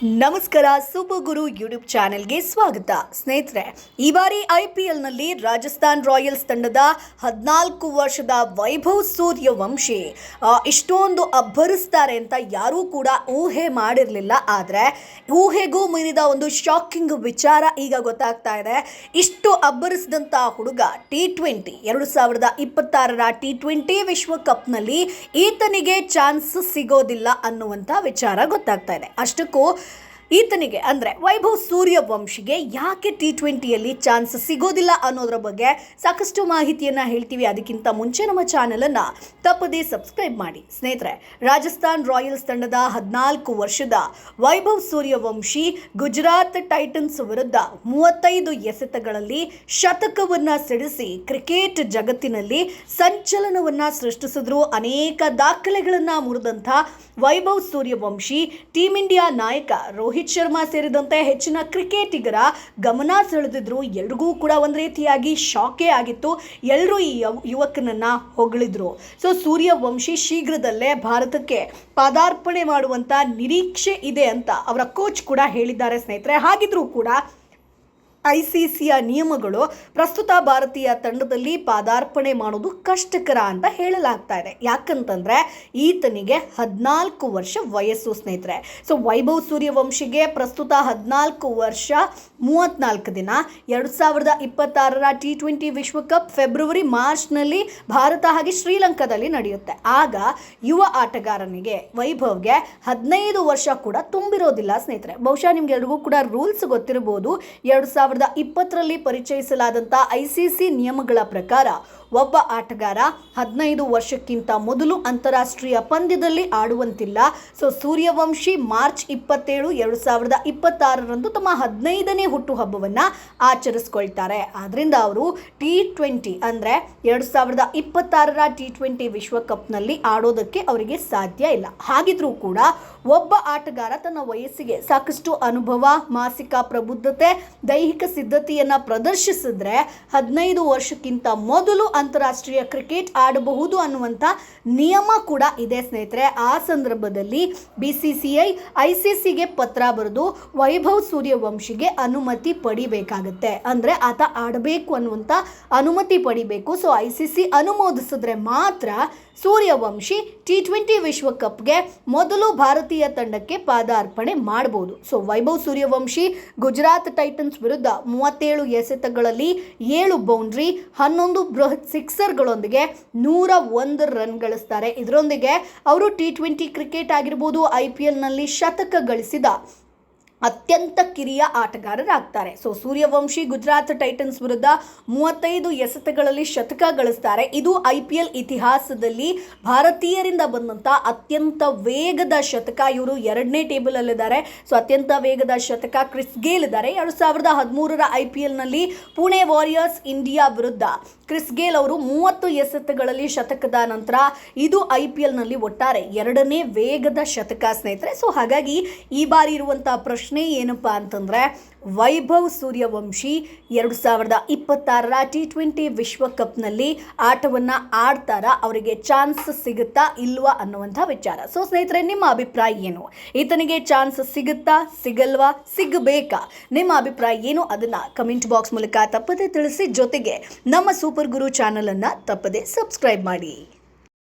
ನಮಸ್ಕಾರ. ಸೂಪರ್ ಗುರು ಯೂಟ್ಯೂಬ್ ಚಾನೆಲ್ಗೆ ಸ್ವಾಗತ. ಸ್ನೇಹಿತರೆ, ಈ ಬಾರಿ IPLನಲ್ಲಿ ರಾಜಸ್ಥಾನ್ ರಾಯಲ್ಸ್ ತಂಡದ 14 ವರ್ಷದ ವೈಭವ್ ಸೂರ್ಯವಂಶಿ ಇಷ್ಟೊಂದು ಅಬ್ಬರಿಸ್ತಾರೆ ಅಂತ ಯಾರೂ ಕೂಡ ಊಹೆ ಮಾಡಿರಲಿಲ್ಲ. ಆದರೆ ಊಹೆಗೂ ಮೀರಿದ ಒಂದು ಶಾಕಿಂಗ್ ವಿಚಾರ ಈಗ ಗೊತ್ತಾಗ್ತಾ ಇದೆ. ಇಷ್ಟು ಅಬ್ಬರಿಸಿದಂಥ ಹುಡುಗ T20 2026ರ T20 ವಿಶ್ವಕಪ್ನಲ್ಲಿ ಈತನಿಗೆ ಚಾನ್ಸ್ ಸಿಗೋದಿಲ್ಲ ಅನ್ನುವಂಥ ವಿಚಾರ ಗೊತ್ತಾಗ್ತಾ ಇದೆ. ಅಷ್ಟಕ್ಕೂ ಈತನಿಗೆ ಅಂದರೆ ವೈಭವ್ ಸೂರ್ಯವಂಶಿಗೆ ಯಾಕೆ T20ಯಲ್ಲಿ ಚಾನ್ಸ್ ಸಿಗೋದಿಲ್ಲ ಅನ್ನೋದ್ರ ಬಗ್ಗೆ ಸಾಕಷ್ಟು ಮಾಹಿತಿಯನ್ನು ಹೇಳ್ತೀವಿ. ಅದಕ್ಕಿಂತ ಮುಂಚೆ ನಮ್ಮ ಚಾನಲನ್ನು ತಪ್ಪದೇ ಸಬ್ಸ್ಕ್ರೈಬ್ ಮಾಡಿ. ಸ್ನೇಹಿತರೆ, ರಾಜಸ್ಥಾನ್ ರಾಯಲ್ಸ್ ತಂಡದ 14 ವರ್ಷದ ವೈಭವ್ ಸೂರ್ಯವಂಶಿ ಗುಜರಾತ್ ಟೈಟನ್ಸ್ ವಿರುದ್ಧ 35 ಎಸೆತಗಳಲ್ಲಿ ಶತಕವನ್ನು ಸಿಡಿಸಿ ಕ್ರಿಕೆಟ್ ಜಗತ್ತಿನಲ್ಲಿ ಸಂಚಲನವನ್ನು ಸೃಷ್ಟಿಸಿದ್ರು. ಅನೇಕ ದಾಖಲೆಗಳನ್ನು ಮುರಿದಂಥ ವೈಭವ್ ಸೂರ್ಯವಂಶಿ ಟೀಂ ಇಂಡಿಯಾ ನಾಯಕ ರೋಹಿತ್ ಶರ್ಮಾ ಸೇರಿದಂತೆ ಹೆಚ್ಚಿನ ಕ್ರಿಕೆಟಿಗರ ಗಮನ ಸೆಳೆದಿದ್ರು. ಎಲ್ರಿಗೂ ಕೂಡ ಒಂದು ರೀತಿಯಾಗಿ ಶಾಕೇ ಆಗಿತ್ತು. ಎಲ್ಲರೂ ಈ ಯುವಕನನ್ನ ಹೊಗಳಿದ್ರು. ಸೂರ್ಯವಂಶಿ ಶೀಘ್ರದಲ್ಲೇ ಭಾರತಕ್ಕೆ ಪಾದಾರ್ಪಣೆ ಮಾಡುವಂತ ನಿರೀಕ್ಷೆ ಇದೆ ಅಂತ ಅವರ ಕೋಚ್ ಕೂಡ ಹೇಳಿದ್ದಾರೆ. ಸ್ನೇಹಿತರೆ, ಹಾಗಿದ್ರೂ ಕೂಡ ICCಯ ನಿಯಮಗಳು ಪ್ರಸ್ತುತ ಭಾರತೀಯ ತಂಡದಲ್ಲಿ ಪಾದಾರ್ಪಣೆ ಮಾಡೋದು ಕಷ್ಟಕರ ಅಂತ ಹೇಳಲಾಗ್ತಾ ಇದೆ. ಯಾಕಂತಂದರೆ ಈತನಿಗೆ 14 ವರ್ಷ ವಯಸ್ಸು. ಸ್ನೇಹಿತರೆ, ವೈಭವ್ ಸೂರ್ಯವಂಶಿಗೆ ಪ್ರಸ್ತುತ 14 ವರ್ಷ 34 ದಿನ. 2026ರ T20 ವಿಶ್ವಕಪ್ ಫೆಬ್ರವರಿ ಮಾರ್ಚ್ನಲ್ಲಿ ಭಾರತ ಹಾಗೆ ಶ್ರೀಲಂಕಾದಲ್ಲಿ ನಡೆಯುತ್ತೆ. ಆಗ ಯುವ ಆಟಗಾರನಿಗೆ ವೈಭವ್ಗೆ 15 ವರ್ಷ ಕೂಡ ತುಂಬಿರೋದಿಲ್ಲ. ಸ್ನೇಹಿತರೆ, ಬಹುಶಃ ನಿಮ್ಗೆಲ್ರಿಗೂ ಕೂಡ ರೂಲ್ಸ್ ಗೊತ್ತಿರಬಹುದು. 2020ರಲ್ಲಿ ಪರಿಚಯಿಸಲಾದಂಥ ICC ನಿಯಮಗಳ ಪ್ರಕಾರ ಒಬ್ಬ ಆಟಗಾರ 15 ವರ್ಷಕ್ಕಿಂತ ಮೊದಲು ಅಂತಾರಾಷ್ಟ್ರೀಯ ಪಂದ್ಯದಲ್ಲಿ ಆಡುವಂತಿಲ್ಲ. ಸೂರ್ಯವಂಶಿ ಮಾರ್ಚ್ 27, 2026ರಂದು ತಮ್ಮ 15ನೇ ಹುಟ್ಟುಹಬ್ಬವನ್ನು ಆಚರಿಸ್ಕೊಳ್ತಾರೆ. ಆದ್ದರಿಂದ ಅವರು T20 ಅಂದರೆ 2026ರ T20 ವಿಶ್ವಕಪ್ನಲ್ಲಿ ಆಡೋದಕ್ಕೆ ಅವರಿಗೆ ಸಾಧ್ಯ ಇಲ್ಲ. ಹಾಗಿದ್ರೂ ಕೂಡ ಒಬ್ಬ ಆಟಗಾರ ತನ್ನ ವಯಸ್ಸಿಗೆ ಸಾಕಷ್ಟು ಅನುಭವ, ಮಾನಸಿಕ ಪ್ರಬುದ್ಧತೆ, ದೈಹಿಕ ಸಿದ್ಧತೆಯನ್ನು ಪ್ರದರ್ಶಿಸಿದ್ರೆ 15 ವರ್ಷಕ್ಕಿಂತ ಮೊದಲು ಅಂತಾರಾಷ್ಟ್ರೀಯ ಕ್ರಿಕೆಟ್ ಆಡಬಹುದು ಅನ್ನುವಂಥ ನಿಯಮ ಕೂಡ ಇದೆ. ಸ್ನೇಹಿತರೆ, ಆ ಸಂದರ್ಭದಲ್ಲಿ BCCI ICCಗೆ ಪತ್ರ ಬರೆದು ವೈಭವ್ ಸೂರ್ಯವಂಶಿಗೆ ಅನುಮತಿ ಪಡಿಬೇಕಾಗುತ್ತೆ. ಅಂದರೆ ಆತ ಆಡಬೇಕು ಅನ್ನುವಂಥ ಅನುಮತಿ ಪಡಿಬೇಕು. ICC ಅನುಮೋದಿಸಿದ್ರೆ ಮಾತ್ರ ಸೂರ್ಯವಂಶಿ T20 ವಿಶ್ವಕಪ್ಗೆ ಮೊದಲು ಭಾರತೀಯ ತಂಡಕ್ಕೆ ಪಾದಾರ್ಪಣೆ ಮಾಡಬಹುದು. ವೈಭವ್ ಸೂರ್ಯವಂಶಿ ಗುಜರಾತ್ ಟೈಟನ್ಸ್ ವಿರುದ್ಧ 37 ಎಸೆತಗಳಲ್ಲಿ 7 ಬೌಂಡ್ರಿ, 11 ಬೃಹತ್ ಸಿಕ್ಸರ್ಗಳೊಂದಿಗೆ 101 ರನ್ ಗಳಿಸ್ತಾರೆ. ಇದರೊಂದಿಗೆ ಅವರು T20 ಕ್ರಿಕೆಟ್ ಆಗಿರ್ಬೋದು, IPLನಲ್ಲಿ ಶತಕ ಗಳಿಸಿದ ಅತ್ಯಂತ ಕಿರಿಯ ಆಟಗಾರರಾಗ್ತಾರೆ. ಸೂರ್ಯವಂಶಿ ಗುಜರಾತ್ ಟೈಟನ್ಸ್ ವಿರುದ್ಧ 35 ಎಸೆತಗಳಲ್ಲಿ ಶತಕ ಗಳಿಸ್ತಾರೆ. ಇದು IPL ಇತಿಹಾಸದಲ್ಲಿ ಭಾರತೀಯರಿಂದ ಬಂದಂಥ ಅತ್ಯಂತ ವೇಗದ ಶತಕ. ಇವರು 2ನೇ ಟೇಬಲ್ ಅಲ್ಲಿದ್ದಾರೆ. ಅತ್ಯಂತ ವೇಗದ ಶತಕ ಕ್ರಿಸ್ ಗೇಲ್ ಇದ್ದಾರೆ. 2013ರ IPLನಲ್ಲಿ ಪುಣೆ ವಾರಿಯರ್ಸ್ ಇಂಡಿಯಾ ವಿರುದ್ಧ ಕ್ರಿಸ್ ಗೇಲ್ ಅವರು 30 ಎಸೆತಗಳಲ್ಲಿ ಶತಕದ ನಂತರ ಇದು IPLನಲ್ಲಿ ಒಟ್ಟಾರೆ 2ನೇ ವೇಗದ ಶತಕ. ಸ್ನೇಹಿತರೆ, ಹಾಗಾಗಿ ಈ ಬಾರಿ ಇರುವಂತಹ ಪ್ರಶ್ನೆ ಏನಪ್ಪಾ ಅಂತಂದ್ರೆ, ವೈಭವ್ ಸೂರ್ಯವಂಶಿ 2026ರ T20 ವಿಶ್ವಕಪ್ನಲ್ಲಿ ಆಟವನ್ನ ಆಡ್ತಾರಾ, ಅವರಿಗೆ ಚಾನ್ಸ್ ಸಿಗುತ್ತಾ ಇಲ್ವಾ ಅನ್ನುವಂಥ ವಿಚಾರ. ಸ್ನೇಹಿತರೆ, ನಿಮ್ಮ ಅಭಿಪ್ರಾಯ ಏನು? ಈತನಿಗೆ ಚಾನ್ಸ್ ಸಿಗುತ್ತಾ, ಸಿಗಲ್ವಾ, ಸಿಗಬೇಕಾ? ನಿಮ್ಮ ಅಭಿಪ್ರಾಯ ಏನು? ಅದನ್ನ ಕಮೆಂಟ್ ಬಾಕ್ಸ್ ಮೂಲಕ ತಪ್ಪದೇ ತಿಳಿಸಿ. ಜೊತೆಗೆ ನಮ್ಮ ಸೂಪರ್ ಗುರು ಚಾನಲ್ ಅನ್ನ ತಪ್ಪದೇ ಸಬ್ಸ್ಕ್ರೈಬ್ ಮಾಡಿ.